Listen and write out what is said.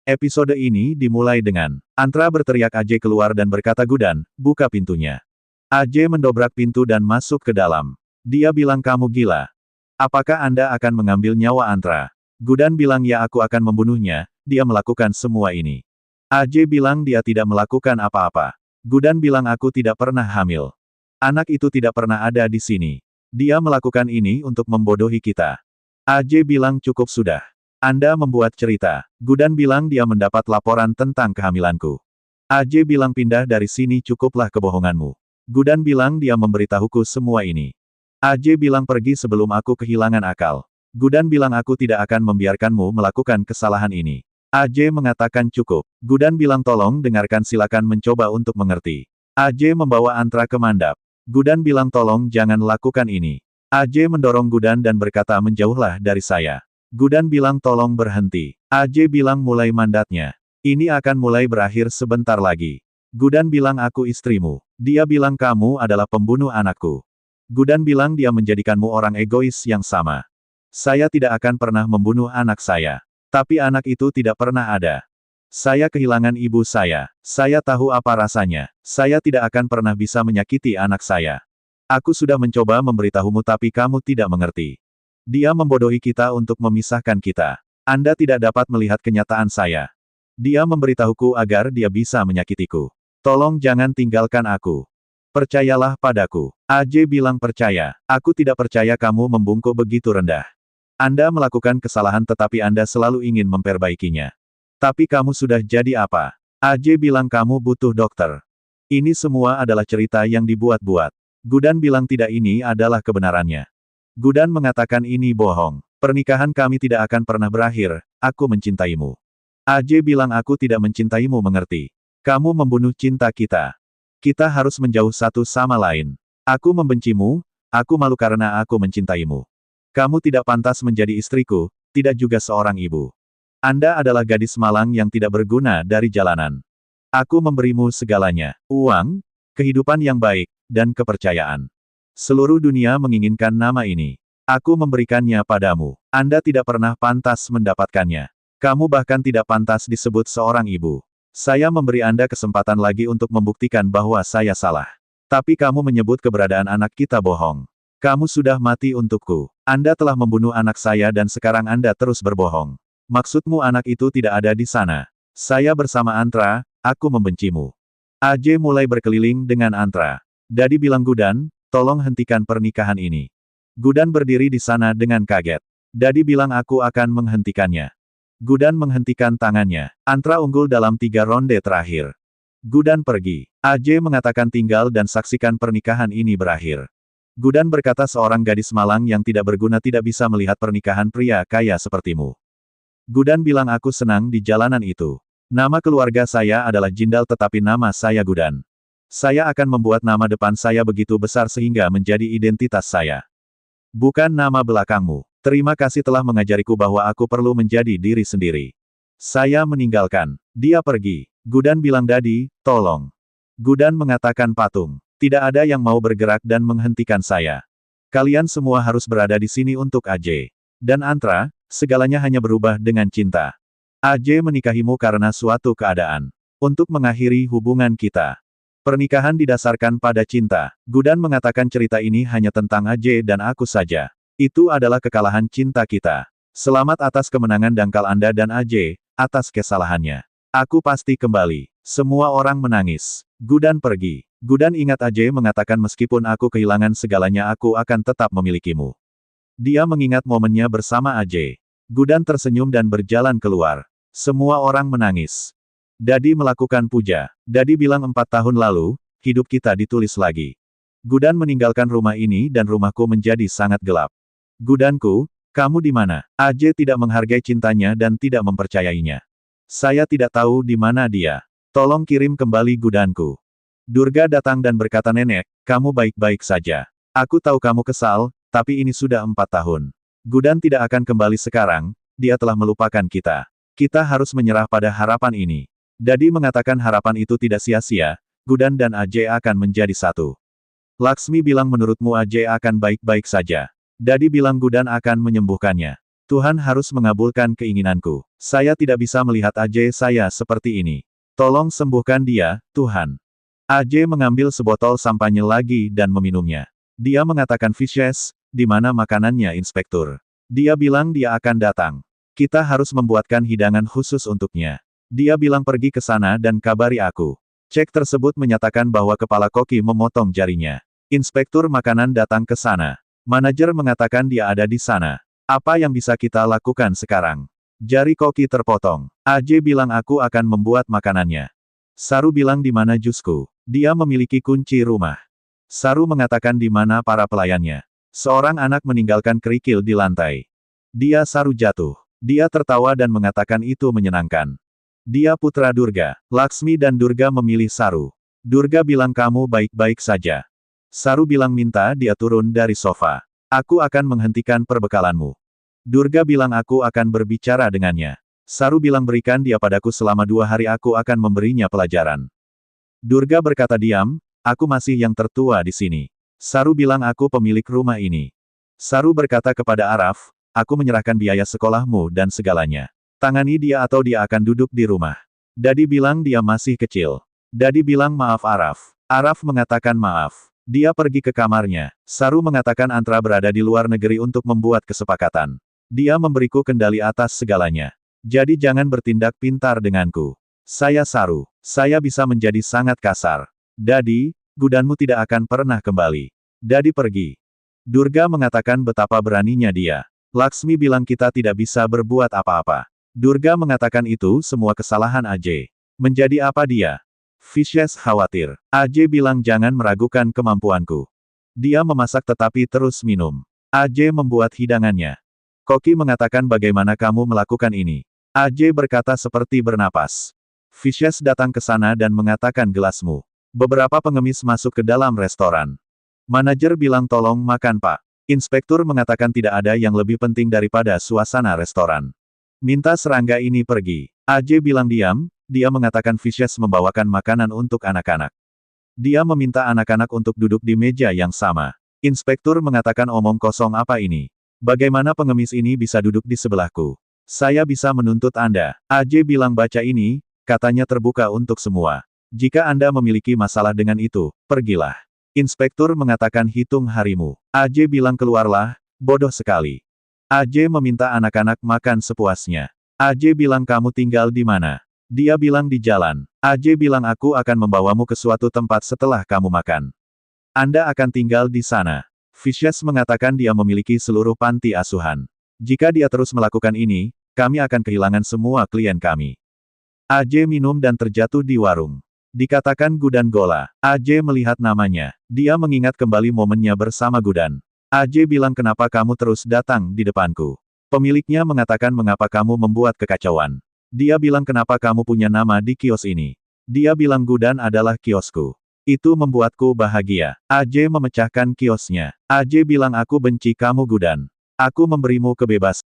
Episode ini dimulai dengan Antra berteriak Ajay keluar dan berkata Gudan, buka pintunya. Ajay mendobrak pintu dan masuk ke dalam. Dia bilang kamu gila. Apakah Anda akan mengambil nyawa Antra? Gudan bilang ya aku akan membunuhnya, dia melakukan semua ini. Ajay bilang dia tidak melakukan apa-apa. Gudan bilang aku tidak pernah hamil. Anak itu tidak pernah ada di sini. Dia melakukan ini untuk membodohi kita. Ajay bilang cukup sudah. Anda membuat cerita. Gudan bilang dia mendapat laporan tentang kehamilanku. Ajay bilang pindah dari sini cukuplah kebohonganmu. Gudan bilang dia memberitahuku semua ini. Ajay bilang pergi sebelum aku kehilangan akal. Gudan bilang aku tidak akan membiarkanmu melakukan kesalahan ini. Ajay mengatakan cukup. Gudan bilang tolong dengarkan silakan mencoba untuk mengerti. Ajay membawa Antra ke mandap. Gudan bilang tolong jangan lakukan ini. Ajay mendorong Gudan dan berkata menjauhlah dari saya. Gudan bilang tolong berhenti. Ajay bilang mulai mandatnya. Ini akan mulai berakhir sebentar lagi. Gudan bilang aku istrimu. Dia bilang kamu adalah pembunuh anakku. Gudan bilang dia menjadikanmu orang egois yang sama. Saya tidak akan pernah membunuh anak saya. Tapi anak itu tidak pernah ada. Saya kehilangan ibu saya. Saya tahu apa rasanya. Saya tidak akan pernah bisa menyakiti anak saya. Aku sudah mencoba memberitahumu tapi kamu tidak mengerti. Dia membodohi kita untuk memisahkan kita. Anda tidak dapat melihat kenyataan saya. Dia memberitahuku agar dia bisa menyakitiku. Tolong jangan tinggalkan aku. Percayalah padaku. Ajay bilang percaya. Aku tidak percaya kamu membungkuk begitu rendah. Anda melakukan kesalahan tetapi Anda selalu ingin memperbaikinya. Tapi kamu sudah jadi apa? Ajay bilang kamu butuh dokter. Ini semua adalah cerita yang dibuat-buat. Gudan bilang tidak ini adalah kebenarannya. Gudan mengatakan ini bohong. Pernikahan kami tidak akan pernah berakhir, aku mencintaimu. Ajay bilang aku tidak mencintaimu mengerti. Kamu membunuh cinta kita. Kita harus menjauh satu sama lain. Aku membencimu, aku malu karena aku mencintaimu. Kamu tidak pantas menjadi istriku, tidak juga seorang ibu. Anda adalah gadis malang yang tidak berguna dari jalanan. Aku memberimu segalanya, uang, kehidupan yang baik, dan kepercayaan. Seluruh dunia menginginkan nama ini. Aku memberikannya padamu. Anda tidak pernah pantas mendapatkannya. Kamu bahkan tidak pantas disebut seorang ibu. Saya memberi Anda kesempatan lagi untuk membuktikan bahwa saya salah. Tapi kamu menyebut keberadaan anak kita bohong. Kamu sudah mati untukku. Anda telah membunuh anak saya dan sekarang Anda terus berbohong. Maksudmu anak itu tidak ada di sana. Saya bersama Antra, aku membencimu. Ajay mulai berkeliling dengan Antra. Dadi bilang Gudan, tolong hentikan pernikahan ini. Gudan berdiri di sana dengan kaget. Dadi bilang aku akan menghentikannya. Gudan menghentikan tangannya. Antra unggul dalam 3 ronde terakhir. Gudan pergi. Ajay mengatakan tinggal dan saksikan pernikahan ini berakhir. Gudan berkata seorang gadis malang yang tidak berguna tidak bisa melihat pernikahan pria kaya sepertimu. Gudan bilang aku senang di jalanan itu. Nama keluarga saya adalah Jindal tetapi nama saya Gudan. Saya akan membuat nama depan saya begitu besar sehingga menjadi identitas saya. Bukan nama belakangmu. Terima kasih telah mengajariku bahwa aku perlu menjadi diri sendiri. Saya meninggalkan. Dia pergi. Gudan bilang Dadi, tolong. Gudan mengatakan patung. Tidak ada yang mau bergerak dan menghentikan saya. Kalian semua harus berada di sini untuk Ajay. Dan Antra, segalanya hanya berubah dengan cinta. Ajay menikahimu karena suatu keadaan. Untuk mengakhiri hubungan kita. Pernikahan didasarkan pada cinta. Gudan mengatakan cerita ini hanya tentang Ajay dan aku saja. Itu adalah kekalahan cinta kita. Selamat atas kemenangan dangkal Anda dan Ajay, atas kesalahannya. Aku pasti kembali. Semua orang menangis. Gudan pergi. Gudan ingat Ajay mengatakan meskipun aku kehilangan segalanya aku akan tetap memilikimu. Dia mengingat momennya bersama Ajay. Gudan tersenyum dan berjalan keluar. Semua orang menangis. Dadi melakukan puja. Dadi bilang 4 tahun lalu, hidup kita ditulis lagi. Gudan meninggalkan rumah ini dan rumahku menjadi sangat gelap. Gudanku, kamu di mana? Ajay tidak menghargai cintanya dan tidak mempercayainya. Saya tidak tahu di mana dia. Tolong kirim kembali Gudanku. Durga datang dan berkata nenek, kamu baik-baik saja. Aku tahu kamu kesal, tapi ini sudah 4 tahun. Gudan tidak akan kembali sekarang, dia telah melupakan kita. Kita harus menyerah pada harapan ini. Dadi mengatakan harapan itu tidak sia-sia, Gudan dan Ajay akan menjadi satu. Laksmi bilang menurutmu Ajay akan baik-baik saja. Dadi bilang Gudan akan menyembuhkannya. Tuhan harus mengabulkan keinginanku. Saya tidak bisa melihat Ajay saya seperti ini. Tolong sembuhkan dia, Tuhan. Ajay mengambil sebotol sampanye lagi dan meminumnya. Dia mengatakan Vicious, di mana makanannya Inspektur? Dia bilang dia akan datang. Kita harus membuatkan hidangan khusus untuknya. Dia bilang pergi ke sana dan kabari aku. Cek tersebut menyatakan bahwa kepala koki memotong jarinya. Inspektur makanan datang ke sana. Manajer mengatakan dia ada di sana. Apa yang bisa kita lakukan sekarang? Jari koki terpotong. Ajay bilang aku akan membuat makanannya. Saru bilang di mana jusku? Dia memiliki kunci rumah. Saru mengatakan di mana para pelayannya. Seorang anak meninggalkan kerikil di lantai. Dia Saru jatuh. Dia tertawa dan mengatakan itu menyenangkan. Dia putra Durga. Laksmi dan Durga memilih Saru. Durga bilang kamu baik-baik saja. Saru bilang minta dia turun dari sofa. Aku akan menghentikan perbekalanmu. Durga bilang aku akan berbicara dengannya. Saru bilang berikan dia padaku selama 2 hari aku akan memberinya pelajaran. Durga berkata diam, aku masih yang tertua di sini. Saru bilang aku pemilik rumah ini. Saru berkata kepada Araf, aku menyerahkan biaya sekolahmu dan segalanya. Tangani dia atau dia akan duduk di rumah. Dadi bilang dia masih kecil. Dadi bilang maaf Araf. Araf mengatakan maaf. Dia pergi ke kamarnya. Saru mengatakan Antra berada di luar negeri untuk membuat kesepakatan. Dia memberiku kendali atas segalanya. Jadi jangan bertindak pintar denganku. Saya Saru. Saya bisa menjadi sangat kasar. Dadi, gudanmu tidak akan pernah kembali. Dadi pergi. Durga mengatakan betapa beraninya dia. Laksmi bilang kita tidak bisa berbuat apa-apa. Durga mengatakan itu semua kesalahan Ajay. Menjadi apa dia? Vicious khawatir. Ajay bilang jangan meragukan kemampuanku. Dia memasak tetapi terus minum. Ajay membuat hidangannya. Koki mengatakan bagaimana kamu melakukan ini. Ajay berkata seperti bernapas. Vicious datang ke sana dan mengatakan gelasmu. Beberapa pengemis masuk ke dalam restoran. Manajer bilang tolong makan pak. Inspektur mengatakan tidak ada yang lebih penting daripada suasana restoran. Minta serangga ini pergi. Ajay bilang diam, dia mengatakan Vicious membawakan makanan untuk anak-anak. Dia meminta anak-anak untuk duduk di meja yang sama. Inspektur mengatakan omong kosong apa ini? Bagaimana pengemis ini bisa duduk di sebelahku? Saya bisa menuntut Anda. Ajay bilang baca ini, katanya terbuka untuk semua. Jika Anda memiliki masalah dengan itu, pergilah. Inspektur mengatakan hitung harimu. Ajay bilang keluarlah, bodoh sekali. Ajay meminta anak-anak makan sepuasnya. Ajay bilang kamu tinggal di mana? Dia bilang di jalan. Ajay bilang aku akan membawamu ke suatu tempat setelah kamu makan. Anda akan tinggal di sana. Vicious mengatakan dia memiliki seluruh panti asuhan. Jika dia terus melakukan ini, kami akan kehilangan semua klien kami. Ajay minum dan terjatuh di warung. Dikatakan Gudan Gola. Ajay melihat namanya. Dia mengingat kembali momennya bersama Gudan. Ajay bilang kenapa kamu terus datang di depanku. Pemiliknya mengatakan mengapa kamu membuat kekacauan. Dia bilang kenapa kamu punya nama di kios ini. Dia bilang Gudan adalah kiosku. Itu membuatku bahagia. Ajay memecahkan kiosnya. Ajay bilang aku benci kamu Gudan. Aku memberimu kebebasan.